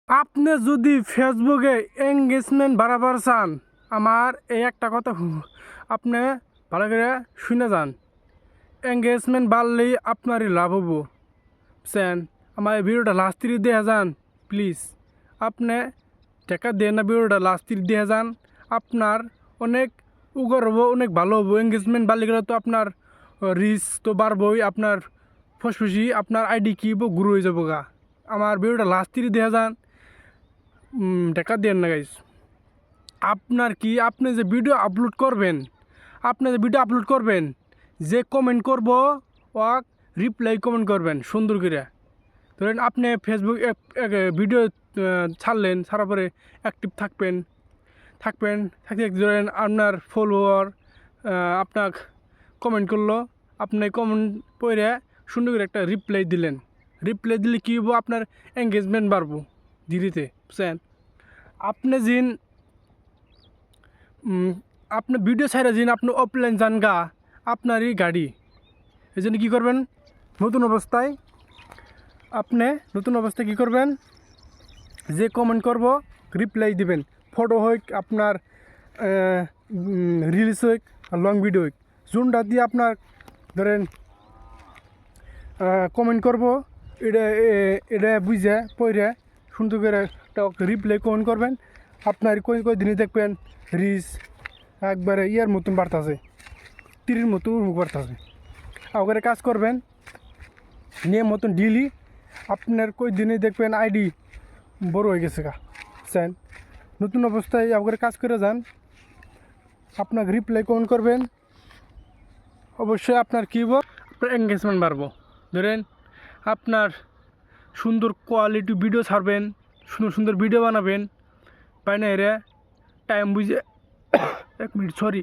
আপনি যদি ফেসবুকে এঙ্গেজমেন্ট বাড়াবার চান, আমার এই একটা কথা আপনি ভালো করে শুনে যান। এঙ্গেজমেন্ট বাড়লেই আপনারই লাভ হবো, বুঝছেন? আমার এই ভিডিওটা লাস্ট তিরিশ দিয়ে যান প্লিজ। আপনি টাকা দেন না, ভিডিওটা লাস্ট তিরিশ দিয়ে যান। আপনার অনেক উগর হবো, অনেক ভালো হবো। এঙ্গেজমেন্ট বাড়লে গেলে তো আপনার রিচ তো বাড়বই, আপনার ফসফসি আপনার আইডি কি গ্রো হয়ে যাবো গা। আমার ভিডিওটা লাস্ট তিরিশ দিয়ে যান, টাকা দেন না গাইস। আপনার কি আপনি যে ভিডিও আপলোড করবেন, যে কমেন্ট করব ও রিপ্লাই কমেন্ট করবেন সুন্দর করে। ধরেন আপনি ফেসবুক ভিডিও ছাড়ার পরে অ্যাক্টিভ থাকতে থাকতে ধরেন আপনার ফলোয়ার আপনার কমেন্ট করলো, আপনি কমেন্ট পড়ে সুন্দর করে একটা রিপ্লাই দিলে কী হবো, আপনার এঙ্গেজমেন্ট বাড়বো ধীরেতে, বুঝছেন? আপনি যিন আপনি ভিডিও ছাড়া যিন আপনি অফলাইন যান গা, আপনারই গাড়ি। এই জন্য কী করবেন, নতুন অবস্থায় কী করবেন, যে কমেন্ট করব রিপ্লাই দিবেন। ফটো হোক, আপনার রিলস হোক, লং ভিডিও হোক, জুনটা দিয়ে আপনার ধরেন কমেন্ট করব, এটা বুঝে পড়ে সুন্দর করে একটা রিপ্লাই কমেন্ট করবেন। আপনার কই দিনে দেখবেন রিচ একবারে ইয়ার মতন বাড়তেছে, তীরের মতন বাড়তেছে। আগে কাজ করবেন নিয়ম মতন ডেইলি, আপনার কই দিনে দেখবেন আইডি বড় হয়ে গেছে গা, বুঝছেন? নতুন অবস্থায় আগে কাজ করে যান, আপনাকে রিপ্লাই কমেন্ট করবেন, অবশ্যই আপনার কী হবো, আপনার এঙ্গেজমেন্ট বাড়বো। ধরেন আপনার সুন্দর কোয়ালিটি ভিডিও ছাড়বেন, সুন্দর ভিডিও বানাবেন, পাই না এরা টাইম বুঝে এক মিনিট সরি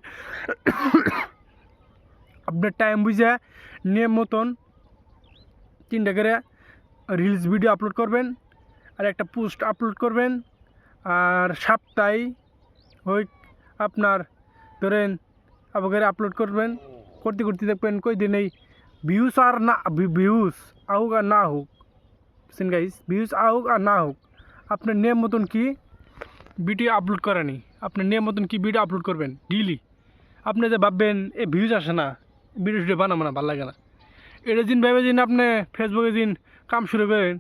আপনার টাইম বুঝে নিয়ম মতন 3টা করে রিলস ভিডিও আপলোড করবেন, আর একটা পোস্ট আপলোড করবেন। আর সপ্তাহে ওই আপনার ধরেন আবার আপলোড করবেন, করতে দেখবেন কই দিন এই ভিউজ আহুক আর না হোক, বুঝছেন গাইস? ভিউজ আহুক আর না হোক, আপনার নিয়ম মতন কি ভিডিও আপলোড করেনি, আপনার নিয়ম মতন কি ভিডিও আপলোড করবেন ডেইলি। আপনি যে ভাববেন এ ভিউজ আসে না, ভিডিও বানাবো না, ভালো লাগে না, এটা দিন ভেবে দিন আপনি ফেসবুকে দিন কাম শুরু করেন,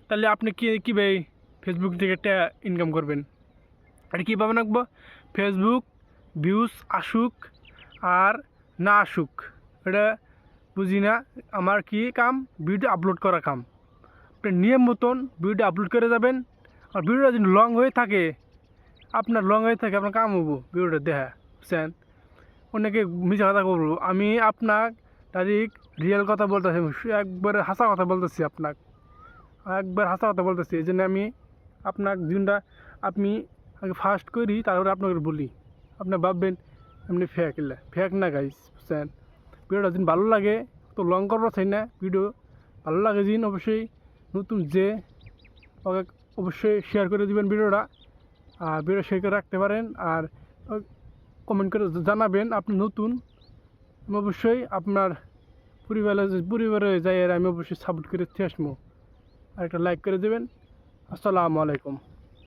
তাহলে আপনি কীভাবে ফেসবুক থেকে একটা ইনকাম করবেন? এটা কীভাবে রাখবো, ফেসবুক ভিউজ আসুক আর না আসুক এটা বুঝি না। আমার কি কাম, ভিডিও আপলোড করা কাম। আপনি নিয়ম মতন ভিডিও আপলোড করে যাবেন, আর ভিডিওটা যদি লং হয়ে থাকে, আপনার কাম হবো ভিডিওটা দেখা, বুঝছেন? অনেকে মিছা কথা বলবো, আমি আপনার তারিখ রিয়েল কথা বলতেছি, একবারে হাসা কথা বলতেছি, হাসা কথা বলতেছি। এই জন্য আমি আপনার জীবনটা আপনি আগে ফার্স্ট করি, তারপরে আপনাকে বলি। আপনি ভাববেন এমনি ফেক না গাইস, বুঝছেন? ভিডিওটা যদি ভালো লাগে তো লং করবো চাই না, ভিডিও ভালো লাগে দিন অবশ্যই নতুন যে ওকে অবশ্যই শেয়ার করে দিবেন ভিডিওটা, আর ভিডিও শেয়ার করে রাখতে পারেন, আর কমেন্ট করে জানাবেন আপনি নতুন। আমি অবশ্যই আপনার পরিবারে যাই, আর আমি অবশ্যই সাপোর্ট করে আসবো। আর একটা লাইক করে দেবেন। আসসালামু আলাইকুম।